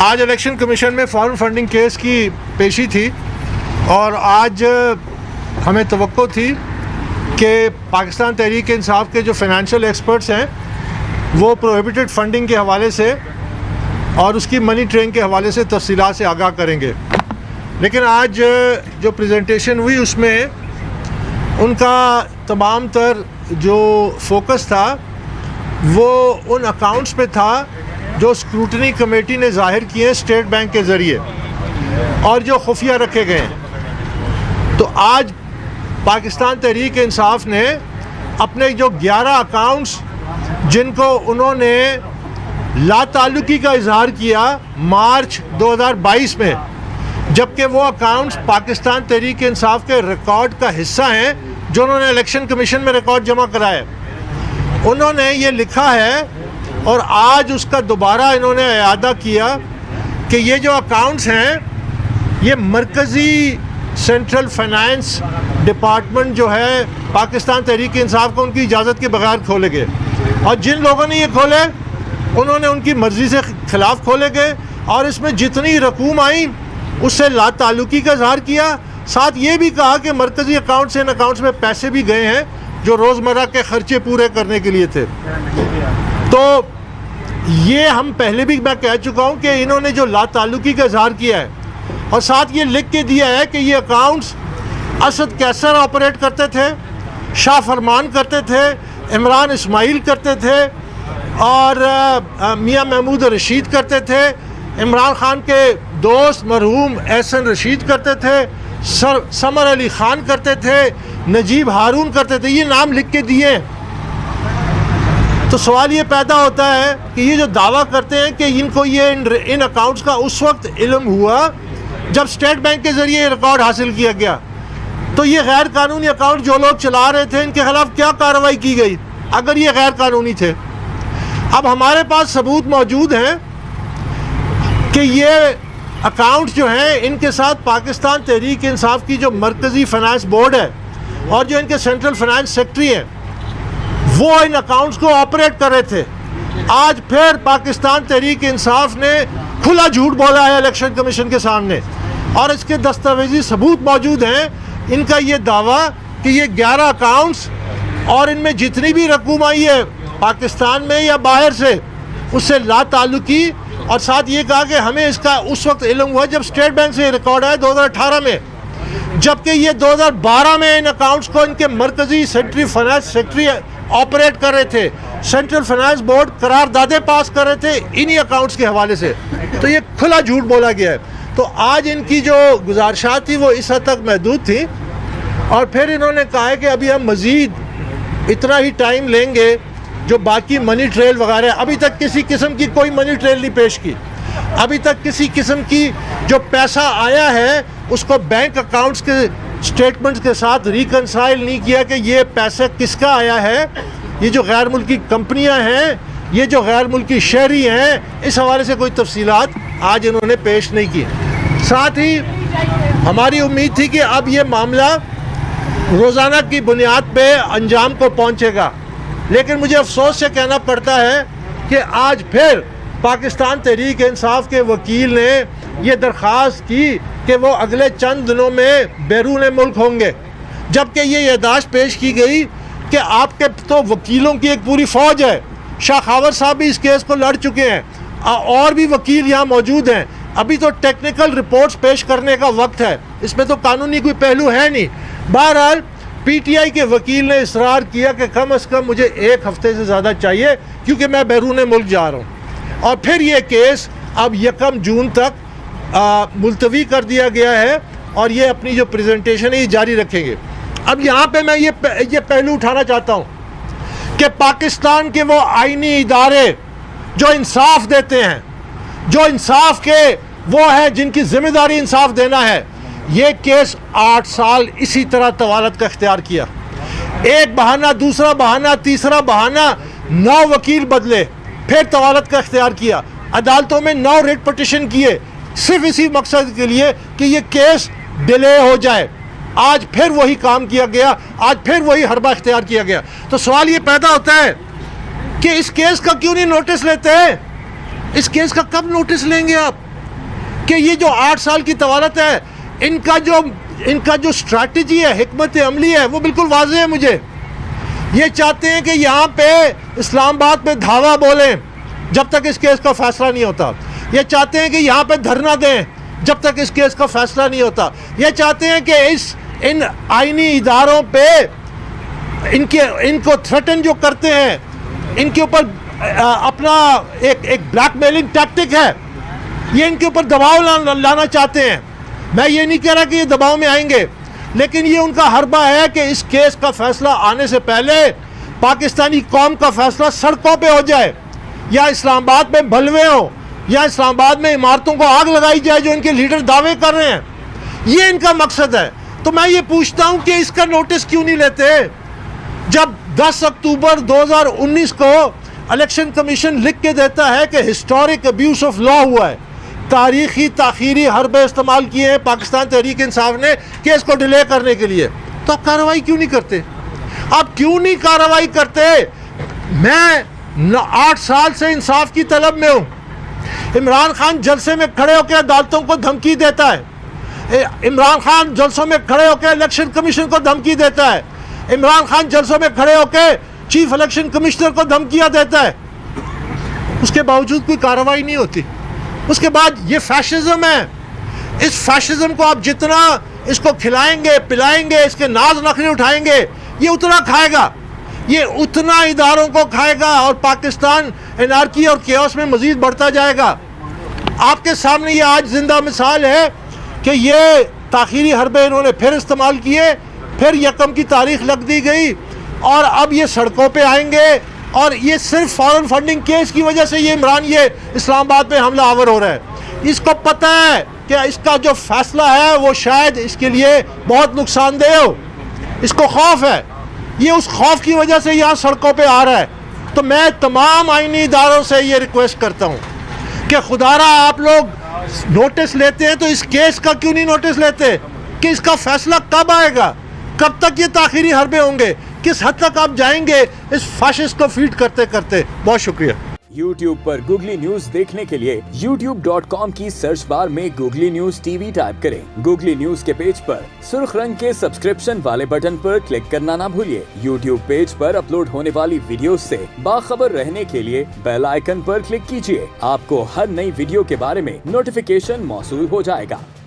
आज election commission में foreign funding case की पेशी थी और आज हमें तवक्को थी कि पाकिस्तान तहरीक इंसाफ के जो फाइनेंशियल एक्सपर्ट्स हैं वो प्रोहिबिटेड फंडिंग के हवाले से और उसकी मनी ट्रेन के हवाले से तफसीलात से आगाह करेंगे। लेकिन आज जो प्रेजेंटेशन हुई उसमें उनका तमाम तर जो फोकस था वो उन अकाउंट्स पे था जो स्क्रूटनी कमेटी ने ज़ाहिर किए हैं स्टेट बैंक के ज़रिए और जो खुफिया रखे गए हैं। तो आज पाकिस्तान तहरीक इंसाफ ने अपने जो 11 अकाउंट्स जिनको उन्होंने लाताल्लुकी का इजहार किया मार्च 2022 में, जबकि वो अकाउंट्स पाकिस्तान तहरीक इंसाफ के रिकॉर्ड का हिस्सा हैं जो उन्होंने इलेक्शन कमीशन में रिकॉर्ड जमा कराए, उन्होंने ये लिखा है और आज उसका दोबारा इन्होंने इयादा किया कि ये जो अकाउंट्स हैं ये मरकज़ी सेंट्रल फाइनेंस डिपार्टमेंट जो है पाकिस्तान तहरीक इंसाफ को उनकी इजाज़त के बगैर खोले गए और जिन लोगों ने ये खोले उन्होंने उनकी मर्ज़ी से ख़िलाफ़ खोले गए और इसमें जितनी रकूम आई उससे लाताल्लुकी का इजहार किया। साथ ये भी कहा कि मरकज़ी अकाउंट से इन अकाउंट्स में पैसे भी गए हैं जो रोज़मर्रा के ख़र्चे पूरे करने के लिए थे। तो ये हम पहले भी मैं कह चुका हूँ कि इन्होंने जो लाताल्लुकी का इजहार किया है और साथ ये लिख के दिया है कि ये अकाउंट्स असद कैसर ऑपरेट करते थे, शाह फरमान करते थे, इमरान इस्माइल करते थे और मियाँ महमूद रशीद करते थे, इमरान खान के दोस्त मरहूम एहसन रशीद करते थे, समर अली ख़ान करते थे, नजीब हारून करते थे। ये नाम लिख के दिए। तो सवाल ये पैदा होता है कि ये जो दावा करते हैं कि इनको ये इन अकाउंट्स का उस वक्त इल्म हुआ जब स्टेट बैंक के ज़रिए रिकॉर्ड हासिल किया गया, तो ये गैर कानूनी अकाउंट जो लोग चला रहे थे इनके ख़िलाफ़ क्या कार्रवाई की गई अगर ये गैर कानूनी थे? अब हमारे पास सबूत मौजूद हैं कि ये अकाउंट्स जो हैं इनके साथ पाकिस्तान तहरीक इंसाफ की जो मरकज़ी फाइनेंस बोर्ड है और जो इनके सेंट्रल फाइनेंस सेक्रेटरी हैं वो इन अकाउंट्स को ऑपरेट कर रहे थे। आज फिर पाकिस्तान तहरीक इंसाफ ने खुला झूठ बोला है इलेक्शन कमीशन के सामने और इसके दस्तावेजी सबूत मौजूद हैं। इनका ये दावा कि ये 11 अकाउंट्स और इनमें जितनी भी रकूम आई है पाकिस्तान में या बाहर से उससे लाताल्लुकी, और साथ ये कहा कि हमें इसका उस वक्त इल्म हुआ जब स्टेट बैंक से रिकॉर्ड आया 2018 में, जबकि ये 2012 में इन अकाउंट्स को इनके मरकज़ी सेंट्रल फाइनेंस सेक्रेटरी ऑपरेट कर रहे थे, सेंट्रल फाइनेंस बोर्ड करारदादे पास कर रहे थे इन्हीं अकाउंट्स के हवाले से। तो ये खुला झूठ बोला गया है। तो आज इनकी जो गुजारिशात थी वो इस हद तक महदूद थी और फिर इन्होंने कहा है कि अभी हम मज़ीद इतना ही टाइम लेंगे जो बाकी मनी ट्रेल वगैरह, अभी तक किसी किस्म की कोई मनी ट्रेल नहीं पेश की, अभी तक किसी किस्म की जो पैसा आया है उसको बैंक अकाउंट्स के स्टेटमेंट्स के साथ रिकनसाइल नहीं किया कि ये पैसा किसका आया है, ये जो गैर मुल्की कंपनियां हैं, ये जो गैर मुल्की शहरी हैं, इस हवाले से कोई तफसीलात आज इन्होंने पेश नहीं की। साथ ही हमारी उम्मीद थी कि अब ये मामला रोज़ाना की बुनियाद पे अंजाम को पहुंचेगा, लेकिन मुझे अफसोस से कहना पड़ता है कि आज फिर पाकिस्तान तहरीक इंसाफ के वकील ने यह दरख्वास्त की कि वो अगले चंद दिनों में बैरून मुल्क होंगे, जबकि ये याददाश्त पेश की गई कि आपके तो वकीलों की एक पूरी फ़ौज है। शाह खावर साहब भी इस केस को लड़ चुके हैं और भी वकील यहाँ मौजूद हैं। अभी तो टेक्निकल रिपोर्ट्स पेश करने का वक्त है, इसमें तो कानूनी कोई पहलू है नहीं। बहरहाल पीटीआई के वकील ने इसरार किया कि कम अज़ कम मुझे 1 हफ़्ते से ज़्यादा चाहिए क्योंकि मैं बैरून मुल्क जा रहा हूँ, और फिर ये केस अब 1 जून तक मुलतवी कर दिया गया है और ये अपनी जो प्रेजेंटेशन है ये जारी रखेंगे। अब यहाँ पे मैं ये पहलू उठाना चाहता हूँ कि पाकिस्तान के वो आईनी इदारे जो इंसाफ देते हैं, जो इंसाफ के वो हैं जिनकी जिम्मेदारी इंसाफ देना है, ये केस 8 साल इसी तरह तवालत का इख्तियार किया। एक बहाना, दूसरा बहाना, तीसरा बहाना, 9 वकील बदले, फिर तवालत का इख्तियार किया, अदालतों में 9 रिट पटिशन किए सिर्फ इसी मकसद के लिए कि ये केस डिले हो जाए। आज फिर वही काम किया गया, आज फिर वही हरबा इख्तियार किया गया। तो सवाल ये पैदा होता है कि इस केस का क्यों नहीं नोटिस लेते हैं? इस केस का कब नोटिस लेंगे आप? कि ये जो 8 साल की तवालत है, इनका जो स्ट्रैटेजी है, हिकमत अमली है, वो बिल्कुल वाज़ेह है मुझे। ये चाहते हैं कि यहाँ पे इस्लामाबाद पे धावा बोलें जब तक इस केस का फैसला नहीं होता। ये चाहते हैं कि यहाँ पे धरना दें जब तक इस केस का फैसला नहीं होता। ये चाहते हैं कि इन आईनी इदारों पे इनको थ्रेटन जो करते हैं, इनके ऊपर अपना एक ब्लैकमेलिंग टैक्टिक है, ये इनके ऊपर दबाव लाना चाहते हैं। मैं ये नहीं कह रहा कि ये दबाव में आएंगे, लेकिन ये उनका हरबा है कि इस केस का फैसला आने से पहले पाकिस्तानी कौम का फैसला सड़कों पे हो जाए, या इस्लामाबाद में बलवे हो, या इस्लामाबाद में इमारतों को आग लगाई जाए जो इनके लीडर दावे कर रहे हैं। ये इनका मकसद है। तो मैं ये पूछता हूँ कि इसका नोटिस क्यों नहीं लेते? जब 10 अक्टूबर 2019 को इलेक्शन कमीशन लिख के देता है कि हिस्टोरिक अब्यूज ऑफ लॉ हुआ है, तारीखी ताखीरी हरबे इस्तेमाल किए हैं पाकिस्तान तहरीक इंसाफ ने केस को डिले करने के लिए, तो आप कार्रवाई क्यों नहीं करते? आप क्यों नहीं कार्रवाई करते? मैं 8 साल से इंसाफ की तलब में हूँ। इमरान खान जलसे में खड़े होकर अदालतों को धमकी देता है। इमरान खान जलसों में खड़े होकर इलेक्शन कमीशन को धमकी देता है। इमरान खान जलसों में खड़े होकर चीफ इलेक्शन कमिश्नर को धमकियां देता है। उसके बावजूद कोई कार्रवाई नहीं होती। उसके बाद ये फैशिज्म है। इस फैशिज्म को आप जितना इसको खिलाएंगे पिलाएंगे, इसके नाज नखरे उठाएंगे, ये उतना खाएगा, ये उतना इदारों को खाएगा और पाकिस्तान एनार्की और केओस में मजीद बढ़ता जाएगा। आपके सामने ये आज जिंदा मिसाल है कि ये ताखीरी हरबे इन्होंने फिर इस्तेमाल किए, फिर यकम की तारीख लग दी गई और अब ये सड़कों पे आएंगे। और ये सिर्फ फॉरेन फंडिंग केस की वजह से ये इमरान ये इस्लामाबाद में हमला आवर हो रहा है। इसको पता है कि इसका जो फैसला है वो शायद इसके लिए बहुत नुकसानदेह हो। इसको खौफ है, ये उस खौफ की वजह से यहाँ सड़कों पे आ रहा है। तो मैं तमाम आईनी इदारों से ये रिक्वेस्ट करता हूँ कि खुदारा आप लोग नोटिस लेते हैं तो इस केस का क्यों नहीं नोटिस लेते कि इसका फैसला कब आएगा, कब तक ये ताखीरी हरबे होंगे, किस हद तक आप जाएंगे इस फाशिस्ट को फीड करते करते। बहुत शुक्रिया। YouTube पर गूगली न्यूज देखने के लिए youtube.com की सर्च बार में गूगली न्यूज टीवी टाइप करें। गूगली न्यूज के पेज पर सुर्ख रंग के सब्सक्रिप्शन वाले बटन पर क्लिक करना ना भूलिए। YouTube पेज पर अपलोड होने वाली वीडियोस से बाखबर रहने के लिए बेल आइकन पर क्लिक कीजिए। आपको हर नई वीडियो के बारे में नोटिफिकेशन मौसूल हो जाएगा।